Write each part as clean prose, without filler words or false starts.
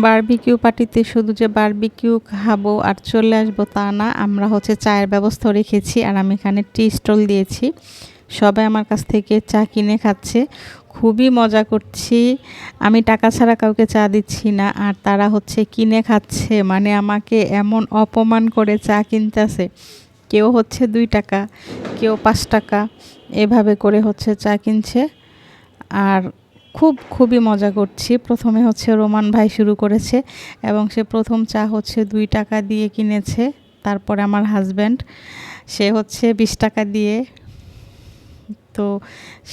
Barbecue পার্টিতে শুধু যে বারবিকিউ খাবো আর চলে আসবো তা না, আমরা হচ্ছে চায়ের ব্যবস্থা রেখেছি আর আমি এখানে টি স্টল দিয়েছি। সবাই আমার কাছ থেকে চা কিনে খাচ্ছে, খুবই মজা করছি। আমি টাকা ছাড়া কাউকে চা দিচ্ছি না আর তারা হচ্ছে কিনে খাচ্ছে, মানে আমাকে এমন অপমান করে চা কিনতেছে। কেউ হচ্ছে 2 টাকা, কেউ 5 টাকা, এভাবে করে হচ্ছে চা কিনছে। আর খুবই মজা করছি। প্রথমে হচ্ছে রোমান ভাই শুরু করেছে এবং সে প্রথম চা হচ্ছে 2 টাকা দিয়ে কিনেছে। তারপরে আমার হাজব্যান্ড, সে হচ্ছে 20 টাকা দিয়ে, তো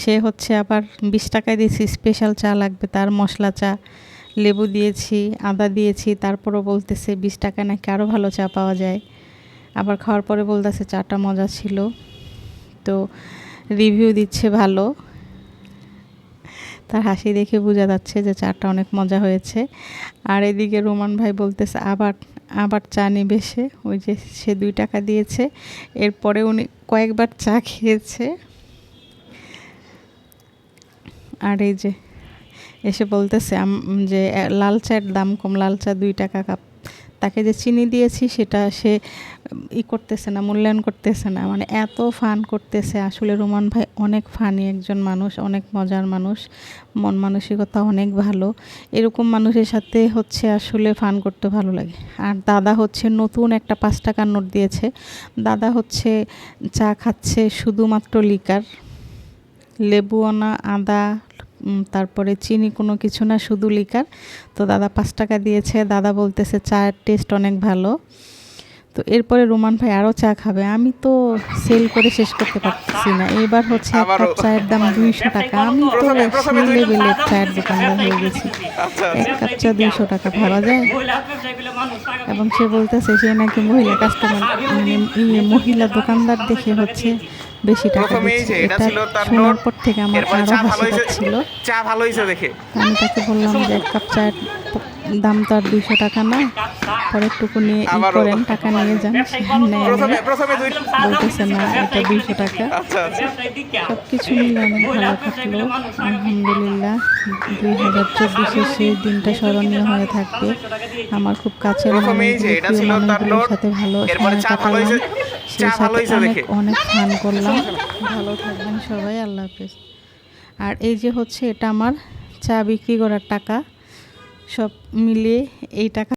সে হচ্ছে আবার 20 টাকা দিয়েছি, স্পেশাল চা লাগবে তার, মশলা চা, লেবু দিয়েছি, আদা দিয়েছি। তারপরও বলতেছে 20 টাকা নাকি আরও ভালো চা পাওয়া যায়। আবার খাওয়ার পরে বলতেছে চাটা মজা ছিল, তো রিভিউ দিচ্ছে ভালো। তার হাসি দেখে বোঝা যাচ্ছে যে চাটা অনেক মজা হয়েছে। আর এদিকে রোমান ভাই বলতেছে আবার চা নেবে সে, ওই যে সে 2 টাকা দিয়েছে। এরপরে উনি কয়েকবার চা খেয়েছে। আর এই যে এসে বলতেছে যে লাল চায়ের দাম কম, লাল চা 2 টাকা কাপ। তাকে যে চিনি দিয়েছি সেটা সে করতেছে না, মূল্যায়ন করতেছে না, মানে এত ফান করতেছে। আসলে রোমান ভাই অনেক ফানি একজন মানুষ, অনেক মজার মানুষ, মন মানসিকতা অনেক ভালো। এরকম মানুষের সাথে হচ্ছে আসলে ফান করতে ভালো লাগে। আর দাদা হচ্ছে নতুন একটা 5 টাকার নোট দিয়েছে। দাদা হচ্ছে চা খাচ্ছে শুধুমাত্র লিকার, লেবুও না, আদা, তারপরে চিনি, কোনো কিছু না, শুধু লিকার। তো দাদা 5 টাকা দিয়েছে। দাদা বলতেছে চায়ের টেস্ট অনেক ভালো। তো এরপরে রোমান ভাই আরও চা খাবে। আমি তো সেল করে শেষ করতে পারতেছি না। এবার হচ্ছে এক কাপ চায়ের দাম 200 টাকা। আমি তো সেই লেভেলের চায়ের দোকানদার হয়ে গেছি, এক কাপ চা 200 টাকা, ভাবা যায়? এবং সে বলতেছে সে নাকি মহিলা কাস্টমার, মানে মহিলা দোকানদার দেখে হচ্ছে বেশি টাকা দিচ্ছে। এটা শোনার পর থেকে আমার আরও হাসি পাচ্ছিল। চা ভালো হয়েছে দেখে আমি তাকে বললাম যে এক কাপ চায়ের দাম তো আর 200 টাকা না, পরেরটুকু নিয়ে করেন, টাকা নিয়ে যান। বলতেছে না এটা 200 টাকা। সব কিছু মিলে অনেক ভালো কাটলো, আলহামদুলিল্লাহ। 2024-এ সেই দিনটা স্মরণীয় হয়ে থাকবে। আমার খুব কাছের মানুষগুলোর সাথে ভালো সময় কাটালাম, সেই সাথে অনেক ফান করলাম। ভালো থাকবেন সবাই, আল্লাহ হাফেজ। আর এই যে হচ্ছে এটা আমার চা বিক্রি করার টাকা, সব মিলিয়ে এই টাকা